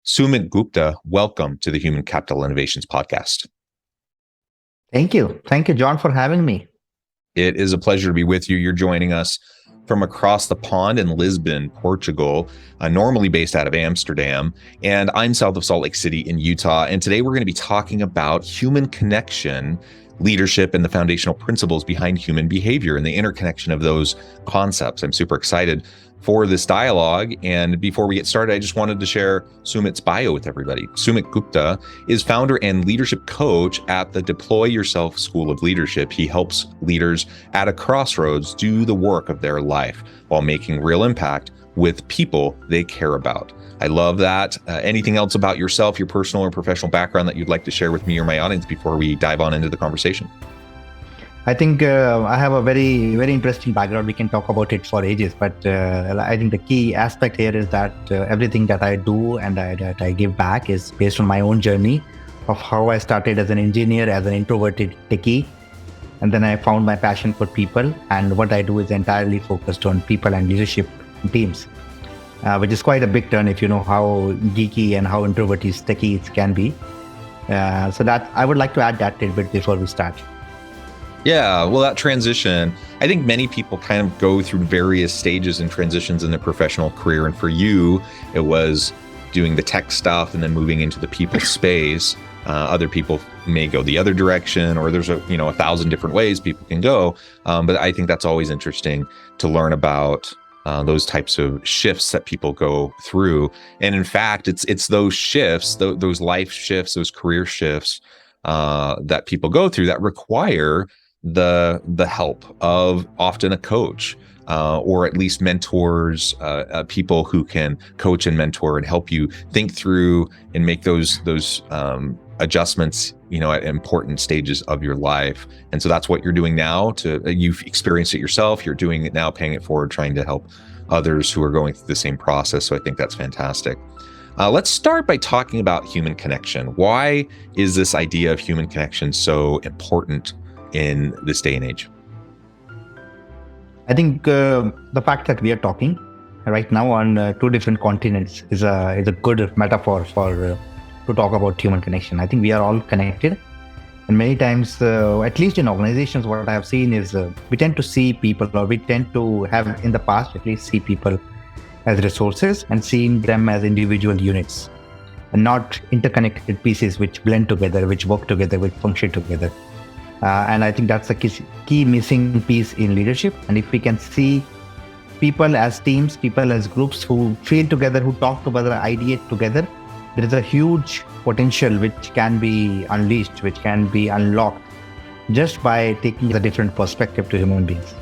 Sumit Gupta, welcome to the Human Capital Innovations Podcast. Thank you. Thank you, John, for having me. It is a pleasure to be with you. You're joining us from across the pond in Lisbon, Portugal, normally based out of Amsterdam. And I'm south of Salt Lake City in Utah. And today we're going to be talking about human connection, leadership, and the foundational principles behind human behavior and the interconnection of those concepts. I'm super excited for this dialogue. And before we get started, I just wanted to share Sumit's bio with everybody. Sumit Gupta is founder and leadership coach at the Deploy Yourself School of Leadership. He helps leaders at a crossroads do the work of their life while making real impact with people they care about. I love that. Anything else about yourself, your personal or professional background that you'd like to share with me or my audience before we dive on into the conversation? I think I have a very, very interesting background. We can talk about it for ages, but I think the key aspect here is that everything that I do and that I give back is based on my own journey of how I started as an engineer, as an introverted techie. And then I found my passion for people, and what I do is entirely focused on people and leadership teams, which is quite a big turn if you know how geeky and how introverted techies can be. So that I would like to add that tidbit before we start. Yeah, well, that transition, I think many people kind of go through various stages and transitions in their professional career. And for you, it was doing the tech stuff and then moving into the people space. Other people may go the other direction, or there's 1,000 different ways people can go. But I think that's always interesting to learn about those types of shifts that people go through. And in fact, it's those shifts, those life shifts, those career shifts that people go through that require the help of often a coach, or at least mentors, people who can coach and mentor and help you think through and make those adjustments, at important stages of your life. And so that's what you're doing now. You've experienced it yourself. You're doing it now, paying it forward, trying to help others who are going through the same process. So I think that's fantastic. Let's start by talking about human connection. Why is this idea of human connection so important in this day and age? I think the fact that we are talking right now on two different continents is a good metaphor for to talk about human connection. I think we are all connected, and many times, at least in organizations, what I have seen is we tend to see people, or we tend to have in the past at least see people as resources and seeing them as individual units and not interconnected pieces which blend together, which work together, which function together. And I think that's the key missing piece in leadership. And if we can see people as teams, people as groups who feel together, who talk together, ideate together, there is a huge potential which can be unleashed, which can be unlocked just by taking a different perspective to human beings.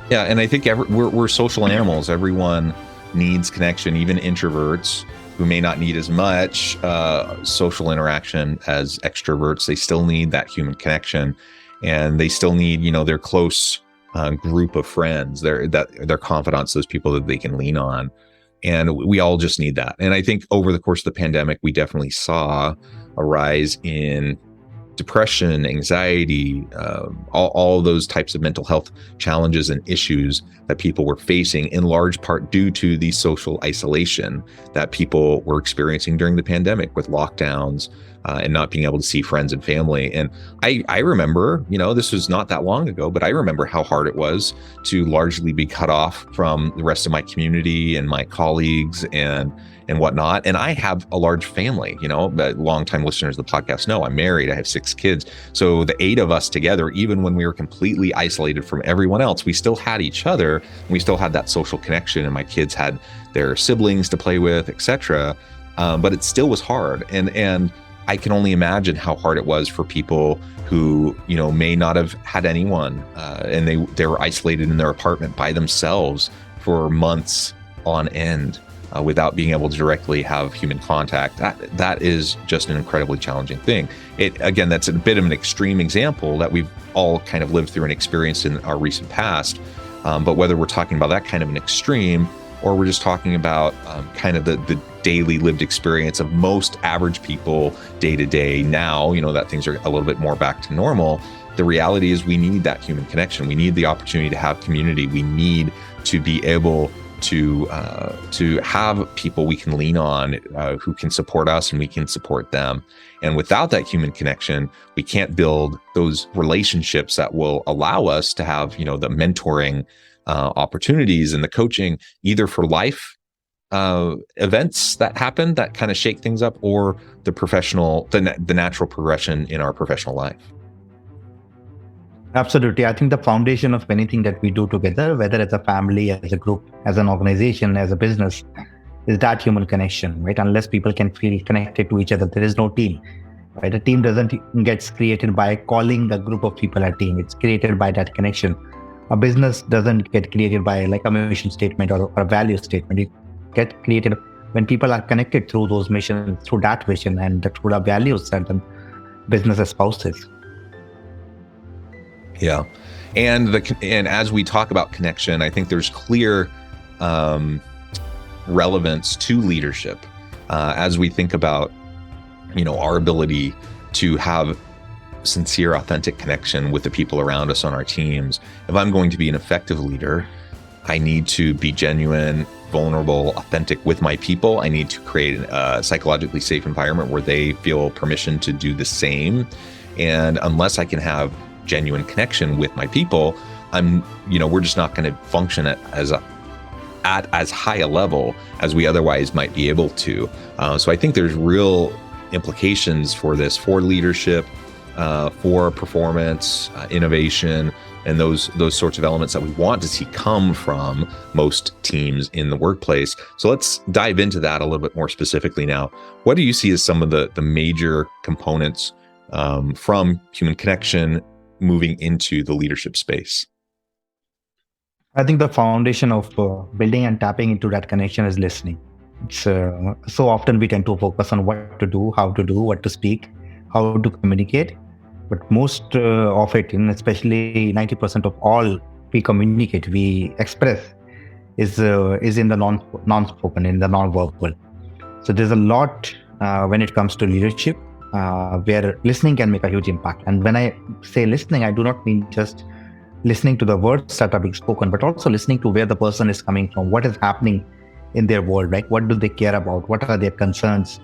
Yeah, and I think we're social animals. Everyone needs connection, even introverts who may not need as much social interaction as extroverts. They still need that human connection, and they still need, their close group of friends, their confidants, those people that they can lean on. And we all just need that. And I think over the course of the pandemic, we definitely saw a rise in depression, anxiety, all those types of mental health challenges and issues that people were facing, in large part due to the social isolation that people were experiencing during the pandemic with lockdowns and not being able to see friends and family. And I remember, this was not that long ago, but I remember how hard it was to largely be cut off from the rest of my community and my colleagues and whatnot. And I have a large family, longtime listeners of the podcast know I'm married. I have 6 kids. So the 8 of us together, even when we were completely isolated from everyone else, we still had each other. We still had that social connection, and my kids had their siblings to play with, etc. But it still was hard. And I can only imagine how hard it was for people who, may not have had anyone, and they were isolated in their apartment by themselves for months on end. Without being able to directly have human contact. That is just an incredibly challenging thing. Again, that's a bit of an extreme example that we've all kind of lived through and experienced in our recent past. But whether we're talking about that kind of an extreme, or we're just talking about kind of the daily lived experience of most average people day to day now, that things are a little bit more back to normal. the reality is we need that human connection. We need the opportunity to have community. We need to be able to have people we can lean on who can support us and we can support them. And without that human connection, we can't build those relationships that will allow us to have, the mentoring opportunities and the coaching, either for life events that happen that kind of shake things up, or the natural progression in our professional life. Absolutely. I think the foundation of anything that we do together, whether as a family, as a group, as an organization, as a business, is that human connection, right? Unless people can feel connected to each other, there is no team, right? A team doesn't get created by calling a group of people a team. It's created by that connection. A business doesn't get created by like a mission statement or a value statement. It gets created when people are connected through those missions, through that vision, and through the values that the business espouses. Yeah. And as we talk about connection, I think there's clear relevance to leadership as we think about, our ability to have sincere, authentic connection with the people around us on our teams. If I'm going to be an effective leader, I need to be genuine, vulnerable, authentic with my people. I need to create a psychologically safe environment where they feel permission to do the same. And unless I can have genuine connection with my people, we're just not going to function at as high a level as we otherwise might be able to. So I think there's real implications for this, for leadership, for performance, innovation, and those sorts of elements that we want to see come from most teams in the workplace. So let's dive into that a little bit more specifically now. What do you see as some of the major components from human connection moving into the leadership space? I think the foundation of building and tapping into that connection is listening. It's so often we tend to focus on what to do, how to do, what to speak, how to communicate. But most of it, and especially 90% of all we communicate, we express, is in the non-spoken, in the non-verbal. So there's a lot when it comes to leadership where listening can make a huge impact. And when I say listening, I do not mean just listening to the words that are being spoken, but also listening to where the person is coming from, what is happening in their world, right? What do they care about? What are their concerns?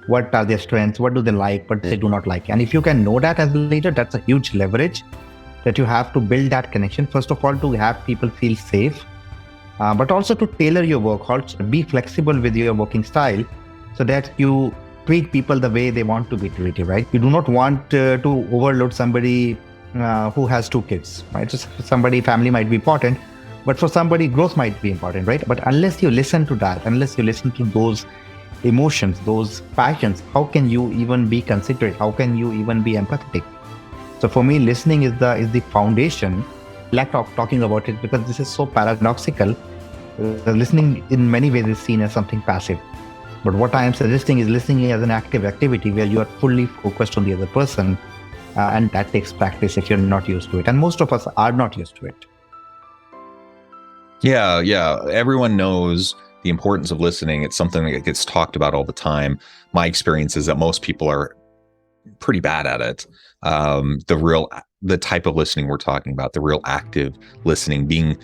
What are their strengths? What do they like? What they do not like? And if you can know that as a leader, that's a huge leverage that you have to build that connection. First of all, to have people feel safe, but also to tailor your work, also be flexible with your working style so that you treat people the way they want to be treated, right? You do not want to overload somebody who has 2 kids, right? So somebody, family might be important, but for somebody, growth might be important, right? But unless you listen to that, unless you listen to those emotions, those passions, how can you even be considerate? How can you even be empathetic? So for me, listening is the foundation. Lack of talking about it because this is so paradoxical. Listening in many ways is seen as something passive. But what I am suggesting is listening as an active activity where you are fully focused on the other person. And that takes practice if you're not used to it. And most of us are not used to it. Yeah. Everyone knows the importance of listening. It's something that gets talked about all the time. My experience is that most people are pretty bad at it. The type of listening we're talking about, the real active listening, being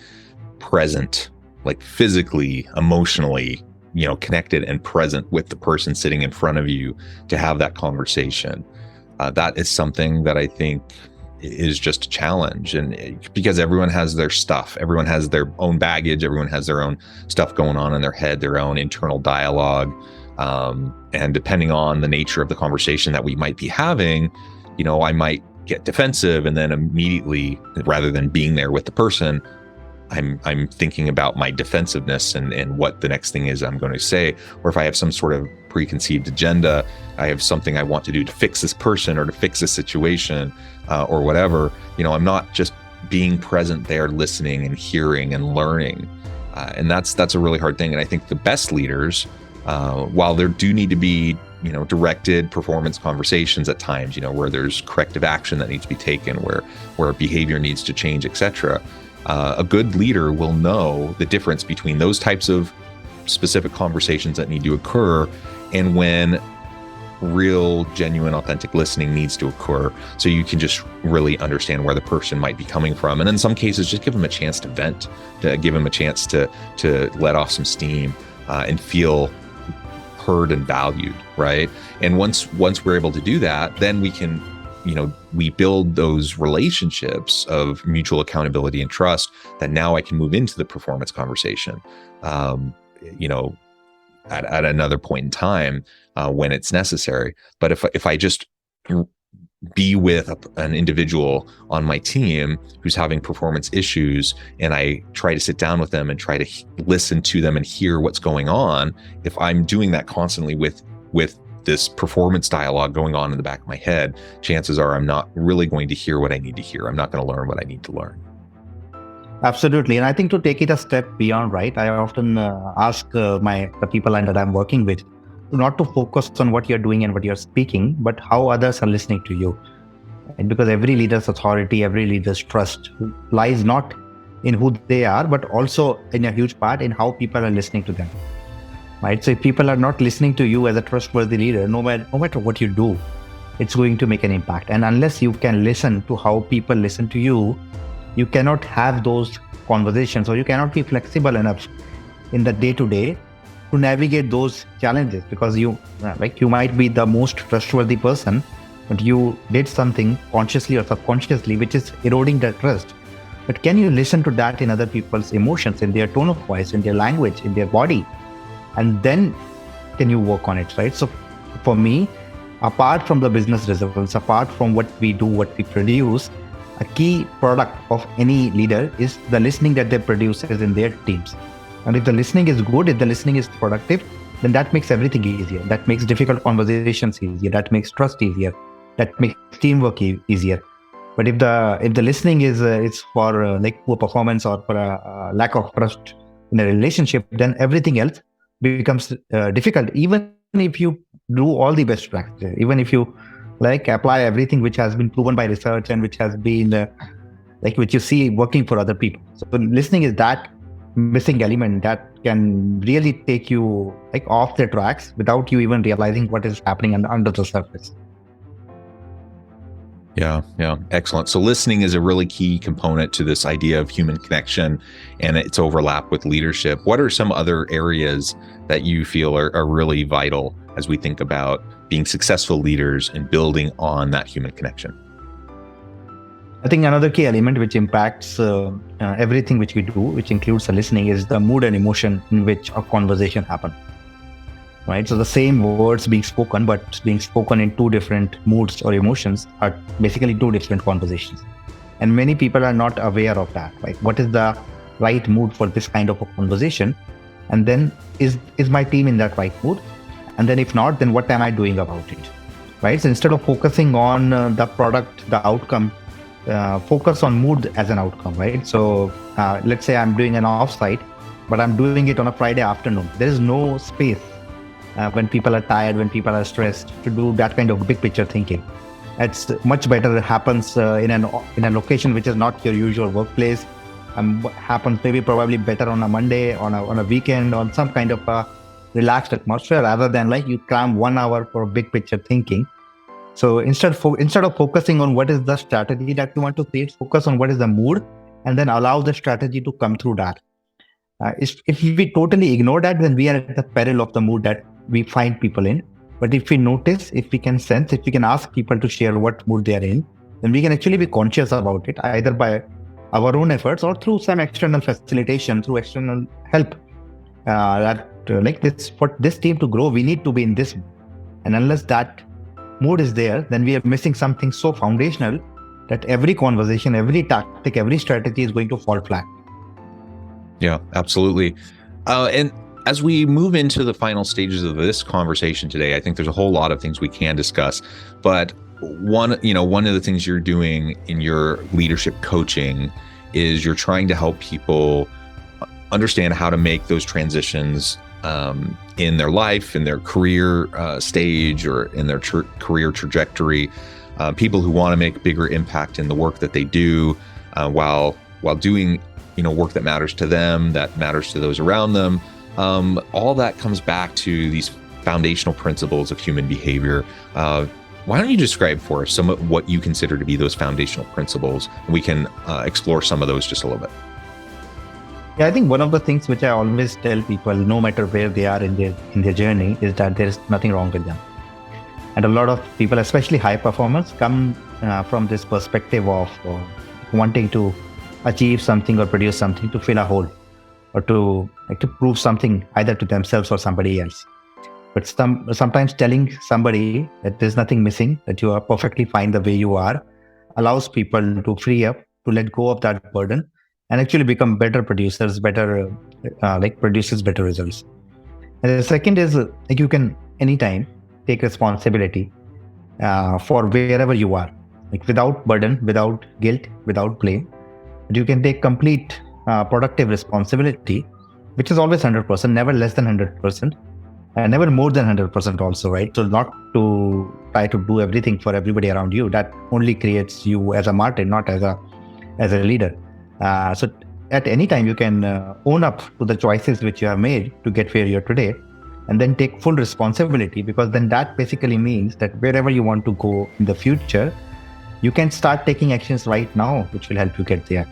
present, like physically, emotionally, connected and present with the person sitting in front of you to have that conversation. That is something that I think is just a challenge. And because everyone has their stuff, everyone has their own baggage, everyone has their own stuff going on in their head, their own internal dialogue. And depending on the nature of the conversation that we might be having, I might get defensive and then immediately, rather than being there with the person, I'm thinking about my defensiveness and what the next thing is I'm going to say. Or if I have some sort of preconceived agenda, I have something I want to do to fix this person or to fix this situation or whatever, I'm not just being present there, listening and hearing and learning. And that's a really hard thing. And I think the best leaders, while there do need to be, directed performance conversations at times, where there's corrective action that needs to be taken, where behavior needs to change, etc. A good leader will know the difference between those types of specific conversations that need to occur and when real, genuine, authentic listening needs to occur, so you can just really understand where the person might be coming from. And in some cases, just give them a chance to vent, to give them a chance to let off some steam, and feel heard and valued, right? And once we're able to do that, then we can, we build those relationships of mutual accountability and trust that now I can move into the performance conversation, at another point in time, when it's necessary. But if I just be with an individual on my team who's having performance issues, and I try to sit down with them and try to listen to them and hear what's going on, if I'm doing that constantly with this performance dialogue going on in the back of my head, chances are I'm not really going to hear what I need to hear. I'm not going to learn what I need to learn. Absolutely. And I think to take it a step beyond, right, I often ask the people that I'm working with not to focus on what you're doing and what you're speaking, but how others are listening to you. And because every leader's authority, every leader's trust lies not in who they are, but also in a huge part in how people are listening to them. Right? So if people are not listening to you as a trustworthy leader, no matter what you do, it's going to make an impact. And unless you can listen to how people listen to you, you cannot have those conversations, or you cannot be flexible enough in the day-to-day to navigate those challenges, because you might be the most trustworthy person, but you did something consciously or subconsciously which is eroding that trust. But can you listen to that in other people's emotions, in their tone of voice, in their language, in their body? And then can you work on it, right? So for me, apart from the business results, apart from what we do, what we produce, a key product of any leader is the listening that they produce in their teams. And if the listening is good, if the listening is productive, then that makes everything easier. That makes difficult conversations easier. That makes trust easier. That makes teamwork easier. But if the listening is it's for poor performance or for a lack of trust in a relationship, then everything else becomes difficult. Even if you do all the best practices, even if you apply everything which has been proven by research and which has been which you see working for other people. So listening is that missing element that can really take you off the tracks without you even realizing what is happening under the surface. Yeah. Excellent. So listening is a really key component to this idea of human connection and its overlap with leadership. What are some other areas that you feel are really vital as we think about being successful leaders and building on that human connection? I think another key element which impacts everything which we do, which includes the listening, is the mood and emotion in which a conversation happens. Right? So the same words being spoken, but being spoken in two different moods or emotions are basically two different conversations. And many people are not aware of that. Right? What is the right mood for this kind of a conversation? And then is my team in that right mood? And then if not, then what am I doing about it? Right? So instead of focusing on the product, the outcome, focus on mood as an outcome, right? So let's say I'm doing an offsite, but I'm doing it on a Friday afternoon. There is no space when people are tired, when people are stressed, to do that kind of big picture thinking. It's much better it happens in a location which is not your usual workplace. Happens probably better on a Monday, on a weekend, on some kind of a relaxed atmosphere, rather than you cram 1 hour for big picture thinking. So instead of focusing on what is the strategy that you want to create, focus on what is the mood, and then allow the strategy to come through that. If we totally ignore that, then we are at the peril of the mood that we find people in. But if we notice, if we can sense, if we can ask people to share what mood they are in, then we can actually be conscious about it, either by our own efforts or through some external facilitation, through external help. For this team to grow, we need to be in this mood. And unless that mood is there, then we are missing something so foundational that every conversation, every tactic, every strategy is going to fall flat. Yeah, absolutely. And as we move into the final stages of this conversation today, I think there's a whole lot of things we can discuss. But one of the things you're doing in your leadership coaching is you're trying to help people understand how to make those transitions in their life, in their career stage, or in their career trajectory. People who want to make bigger impact in the work that they do, while doing work that matters to them, that matters to those around them. All that comes back to these foundational principles of human behavior. Why don't you describe for us some of what you consider to be those foundational principles? We can explore some of those just a little bit. Yeah, I think one of the things which I always tell people, no matter where they are in their journey, is that there is nothing wrong with them. And a lot of people, especially high performers, come from this perspective of wanting to achieve something or produce something to fill a hole, or to prove something either to themselves or somebody else. But sometimes telling somebody that there's nothing missing, that you are perfectly fine the way you are, allows people to free up, to let go of that burden, and actually become better producers, produces better results. And the second is you can anytime take responsibility for wherever you are, without burden, without guilt, without blame. But you can take complete productive responsibility, which is always 100%, never less than 100%, and never more than 100% also, right? So not to try to do everything for everybody around you. That only creates you as a martyr, not as a leader. So at any time you can own up to the choices which you have made to get where you're today, and then take full responsibility, because then that basically means that wherever you want to go in the future, you can start taking actions right now which will help you get there.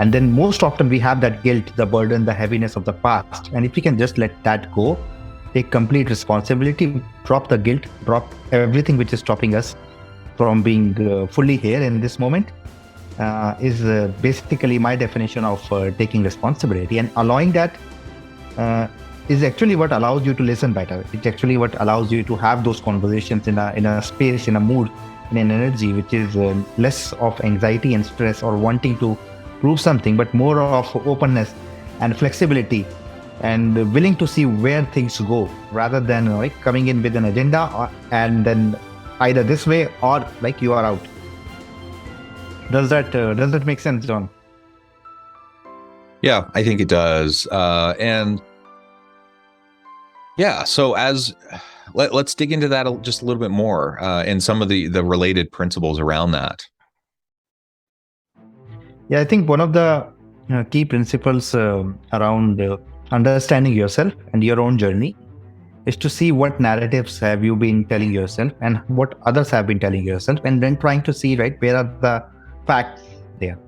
And then most often we have that guilt, the burden, the heaviness of the past. And if we can just let that go, take complete responsibility, drop the guilt, drop everything which is stopping us from being fully here in this moment, is basically my definition of taking responsibility. And allowing that is actually what allows you to listen better. It's actually what allows you to have those conversations in a space, in a mood, in an energy which is less of anxiety and stress or wanting to prove something, but more of openness and flexibility and willing to see where things go, rather than coming in with an agenda and then either this way or you are out. Does that make sense, John? Yeah, I think it does. And yeah, so let's dig into that just a little bit more and some of the related principles around that. Yeah, I think one of the key principles around understanding yourself and your own journey is to see what narratives have you been telling yourself and what others have been telling yourself, and then trying to see where are the facts there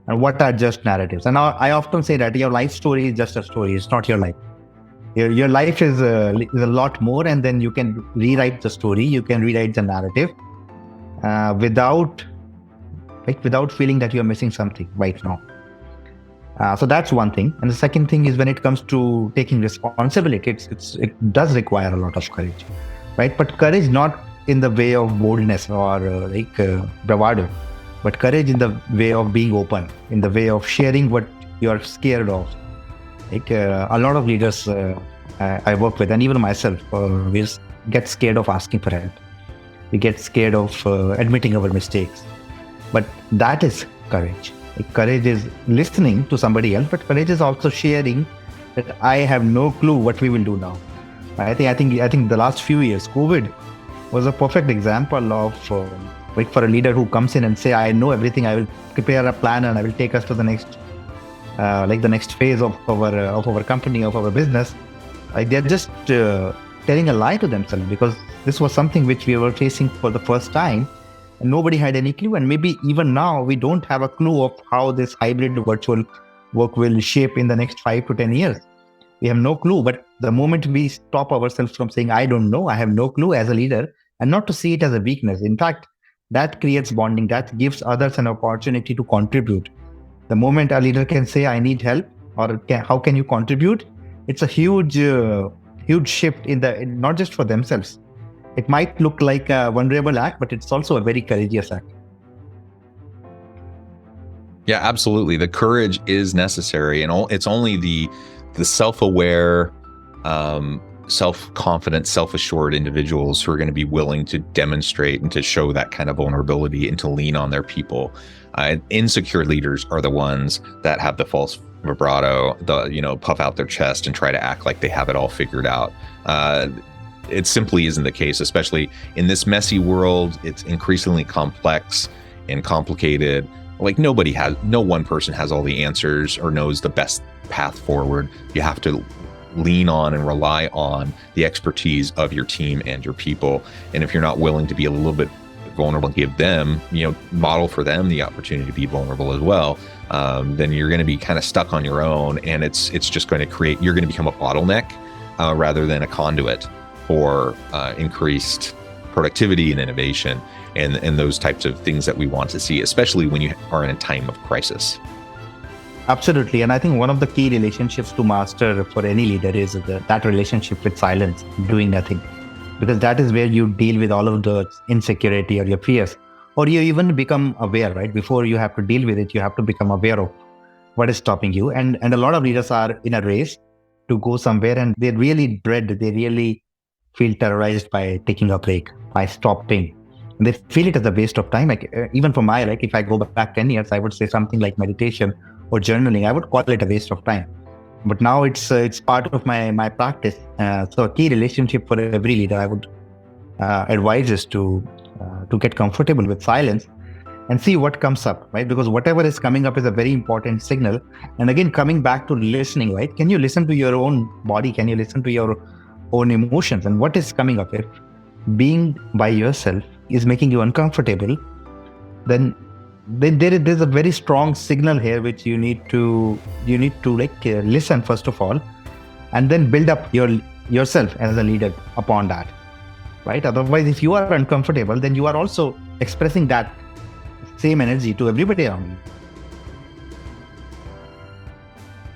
and what are just narratives. And I often say that your life story is just a story, it's not your life. Your life is a lot more, and then you can rewrite the story, you can rewrite the narrative without feeling that you're missing something right now. So that's one thing. And the second thing is, when it comes to taking responsibility, it does require a lot of courage, right? But courage not in the way of boldness or bravado, but courage in the way of being open, in the way of sharing what you're scared of. A lot of leaders I work with, and even myself, we get scared of asking for help. We get scared of admitting our mistakes. But that is courage. Courage is listening to somebody else, but courage is also sharing that I have no clue what we will do now. I think the last few years, COVID was a perfect example of for a leader who comes in and say, I know everything, I will prepare a plan and I will take us to the next the next phase of our company, of our business. They're just telling a lie to themselves, because this was something which we were facing for the first time. And nobody had any clue, and maybe even now we don't have a clue of how this hybrid virtual work will shape in the next 5 to 10 years. We have no clue. But the moment we stop ourselves from saying, I don't know, I have no clue as a leader, and not to see it as a weakness. In fact, that creates bonding, that gives others an opportunity to contribute. The moment a leader can say, I need help, or how can you contribute? It's a huge shift in not just for themselves. It might look like a vulnerable act, but it's also a very courageous act. Yeah, absolutely. The courage is necessary, and it's only the self-aware, self-confident, self-assured individuals who are going to be willing to demonstrate and to show that kind of vulnerability and to lean on their people. Insecure leaders are the ones that have the false vibrato, puff out their chest and try to act like they have it all figured out. It simply isn't the case, especially in this messy world. It's increasingly complex and complicated. No one person has all the answers or knows the best path forward. You have to lean on and rely on the expertise of your team and your people. And if you're not willing to be a little bit vulnerable and give them, model for them the opportunity to be vulnerable as well, then you're going to be kind of stuck on your own, and it's just going to you're going to become a bottleneck rather than a conduit for increased productivity and innovation and those types of things that we want to see, especially when you are in a time of crisis. Absolutely. And I think one of the key relationships to master for any leader is that relationship with silence, doing nothing. Because that is where you deal with all of the insecurity or your fears, or you even become aware, right? Before you have to deal with it, you have to become aware of what is stopping you. And a lot of leaders are in a race to go somewhere, and they really feel terrorized by taking a break, by stopping. And they feel it as a waste of time. Like even for if I go back 10 years, I would say something like meditation or journaling. I would call it a waste of time. But now it's part of my practice. So a key relationship for every leader, I would advise is to get comfortable with silence and see what comes up, right? Because whatever is coming up is a very important signal. And again, coming back to listening, right? Can you listen to your own body? Can you listen to your own emotions and what is coming up? If being by yourself is making you uncomfortable, then there's a very strong signal here which you need to listen first of all, and then build up yourself as a leader upon that, right? Otherwise, if you are uncomfortable, then you are also expressing that same energy to everybody around you.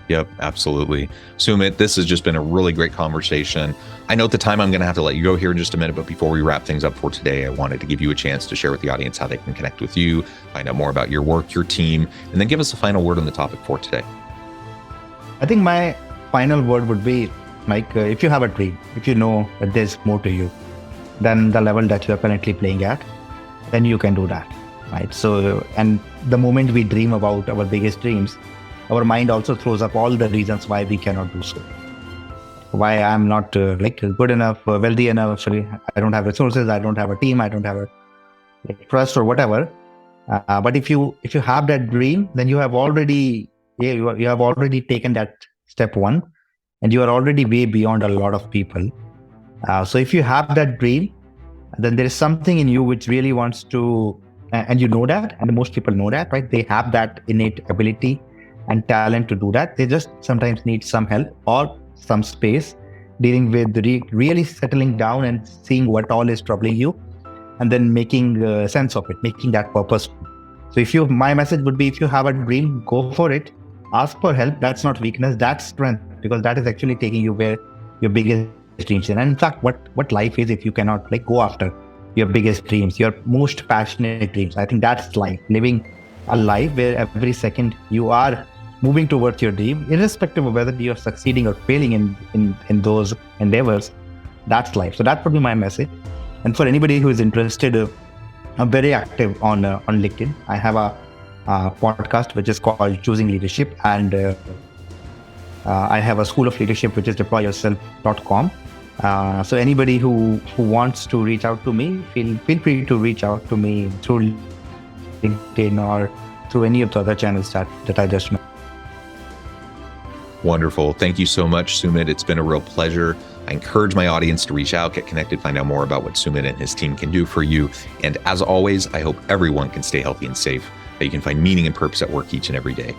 Yep, absolutely. Sumit, this has just been a really great conversation. I know at the time I'm going to have to let you go here in just a minute, but before we wrap things up for today, I wanted to give you a chance to share with the audience how they can connect with you, find out more about your work, your team, and then give us a final word on the topic for today. I think my final word would be, Mike, if you have a dream, if you know that there's more to you than the level that you're currently playing at, then you can do that, right? So, and the moment we dream about our biggest dreams, our mind also throws up all the reasons why we cannot do so. Why I'm not good enough, wealthy enough. Sorry, I don't have resources. I don't have a team. I don't have a trust or whatever. But if you have that dream, then you have already taken that step one, and you are already way beyond a lot of people. So if you have that dream, then there is something in you which really wants to, and you know that, and most people know that, right? They have that innate ability and talent to do that. They just sometimes need some help or some space dealing with really settling down and seeing what all is troubling you, and then making sense of it, making that purpose. So my message would be, if you have a dream, go for it. Ask for help. That's not weakness, that's strength, because that is actually taking you where your biggest dreams are. And in fact, what life is if you cannot go after your biggest dreams, your most passionate dreams. I think that's life, living a life where every second you are moving towards your dream, irrespective of whether you're succeeding or failing in those endeavors. That's life. So that would be my message. And for anybody who is interested, I'm very active on LinkedIn. I have a podcast which is called Choosing Leadership, and I have a school of leadership which is deployyourself.com. So anybody who wants to reach out to me, feel free to reach out to me through LinkedIn or through any of the other channels that I just mentioned. Wonderful. Thank you so much, Sumit. It's been a real pleasure. I encourage my audience to reach out, get connected, find out more about what Sumit and his team can do for you. And as always, I hope everyone can stay healthy and safe, that you can find meaning and purpose at work each and every day.